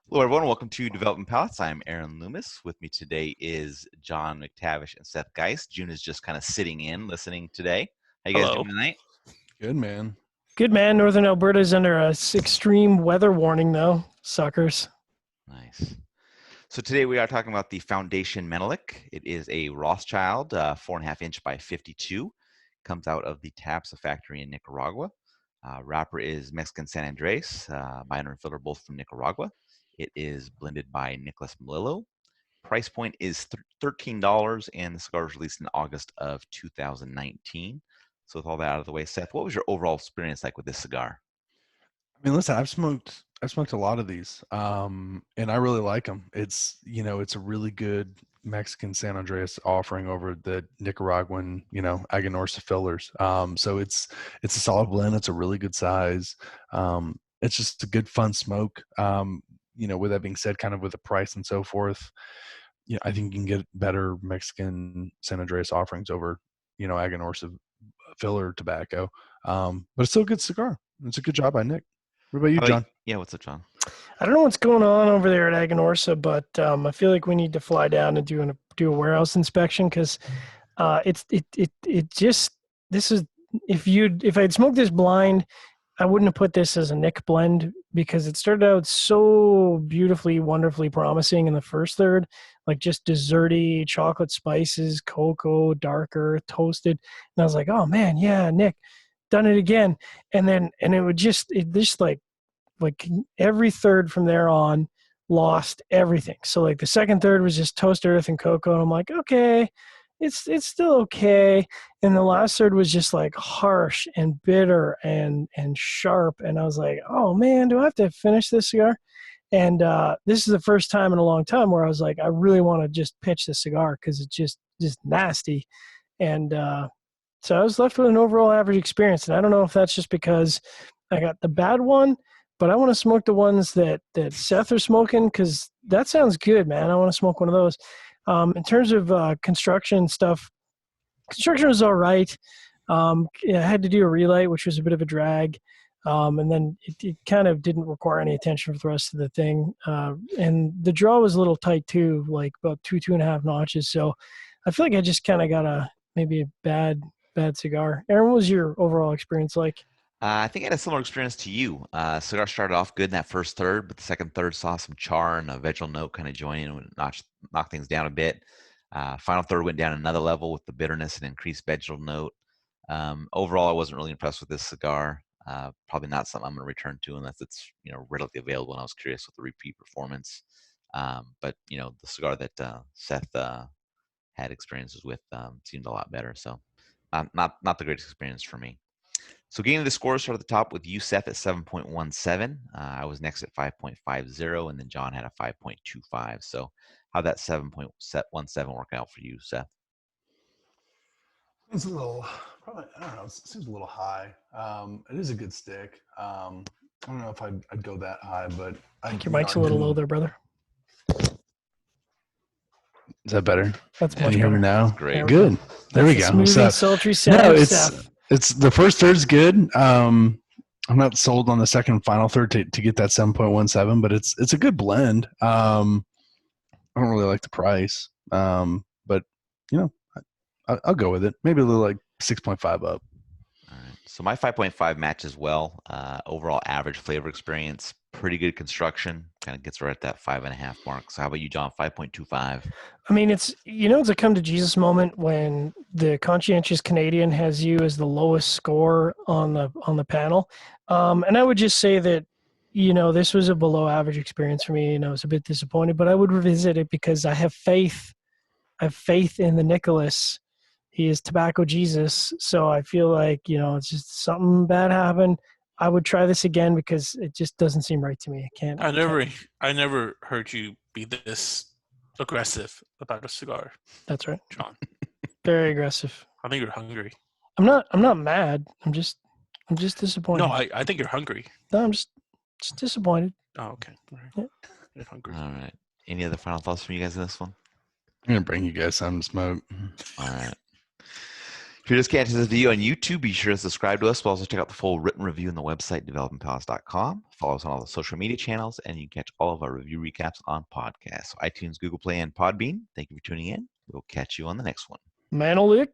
Hello, everyone. Welcome to Development Palates. I'm Aaron Loomis. With me today is John McTavish and Seth Geist. June is just kind of sitting in, listening today. How you guys Hello. doing tonight? Good, man. Good, man. Northern Alberta is under a extreme weather warning, though. Suckers. Nice. So today we are talking about the Foundation Menelik. It is a Rothschild, 4.5 inch by 52. Comes out of the Tapsa factory in Nicaragua. Wrapper is Mexican San Andres, binder and filter both from Nicaragua. It is blended by Nicholas Melillo. Price point is $13, and the cigar was released in August of 2019. So with all that out of the way, Seth, what was your overall experience like with this cigar? I mean, listen, I've smoked a lot of these, and I really like them. It's a really good Mexican San Andreas offering over the Nicaraguan, Aganorsa fillers. So it's a solid blend. It's a really good size. It's just a good fun smoke. With that being said, kind of with the price and so forth, I think you can get better Mexican San Andreas offerings over, Aganorsa filler tobacco. But it's still a good cigar. It's a good job by Nick. What about you, John? Yeah, what's up, John? I don't know what's going on over there at Aganorsa, but I feel like we need to fly down and do a warehouse inspection because it just this is if I'd smoked this blind, I wouldn't have put this as a Nick blend because it started out so beautifully, wonderfully promising in the first third, like just desserty, chocolate spices, cocoa, darker, toasted. And I was like, oh man, yeah, Nick, done it again. And it just like every third from there on lost everything. So like the second third was just toast, earth, and cocoa. And I'm like, okay, it's still okay. And the last third was just like harsh and bitter and sharp. And I was like, oh man, do I have to finish this cigar? And this is the first time in a long time where I was like, I really want to just pitch this cigar because it's just nasty. And so I was left with an overall average experience. And I don't know if that's just because I got the bad one, but I want to smoke the ones that Seth are smoking because that sounds good, man. I want to smoke one of those. In terms of construction stuff, construction was all right. I had to do a relight, which was a bit of a drag. And then it kind of didn't require any attention for the rest of the thing. And the draw was a little tight too, like about two and a half notches. So I feel like I just kind of got maybe a bad cigar. Aaron, what was your overall experience like? I think I had a similar experience to you. Cigar started off good in that first third, but the second third saw some char and a vegetal note kind of join in and knock things down a bit. Final third went down another level with the bitterness and increased vegetal note. Overall, I wasn't really impressed with this cigar. Probably not something I'm going to return to unless it's readily available. And I was curious with the repeat performance. But the cigar that Seth had experiences with seemed a lot better. So not the greatest experience for me. So getting the scores start at the top with you, Seth, at 7.17. I was next at 5.50, and then John had a 5.25. So how'd that 7.17 work out for you, Seth? It's a little, probably, I don't know, it seems a little high. It is a good stick. I don't know if I'd go that high, but I think your mic's a little low there, brother. Is that better? That's Can much you hear better. me now? There Good. There we go. Smooth and sultry sound. No, Seth. it's the first third's good. I'm not sold on the second and final third to get that 7.17, but it's a good blend. I don't really like the price, but I'll go with it. Maybe a little like 6.5 up. All right. So my 5.5 matches well. Overall average flavor experience, pretty good construction. Kind of gets right at that 5.5 mark. So how about you, John? 5.25. I mean, it's a come to Jesus moment when the conscientious Canadian has you as the lowest score on the panel. And I would just say that this was a below average experience for me. I was a bit disappointed, but I would revisit it because I have faith. I have faith in the Nicholas. He is tobacco Jesus. So I feel like, it's just something bad happened. I would try this again because it just doesn't seem right to me. I never heard you be this aggressive about a cigar. That's right, John. Very aggressive. I think you're hungry. I'm not mad. I'm just disappointed. No, I think you're hungry. No, I'm just disappointed. Oh, okay. All right. Yeah. You're hungry. All right. Any other final thoughts from you guys in this one? I'm gonna bring you guys some to smoke. All right. If you're just catching this video on YouTube, be sure to subscribe to us. We'll also check out the full written review on the website, developingpalates.com. Follow us on all the social media channels, and you can catch all of our review recaps on podcasts. So iTunes, Google Play, and Podbean. Thank you for tuning in. We'll catch you on the next one. Menelik.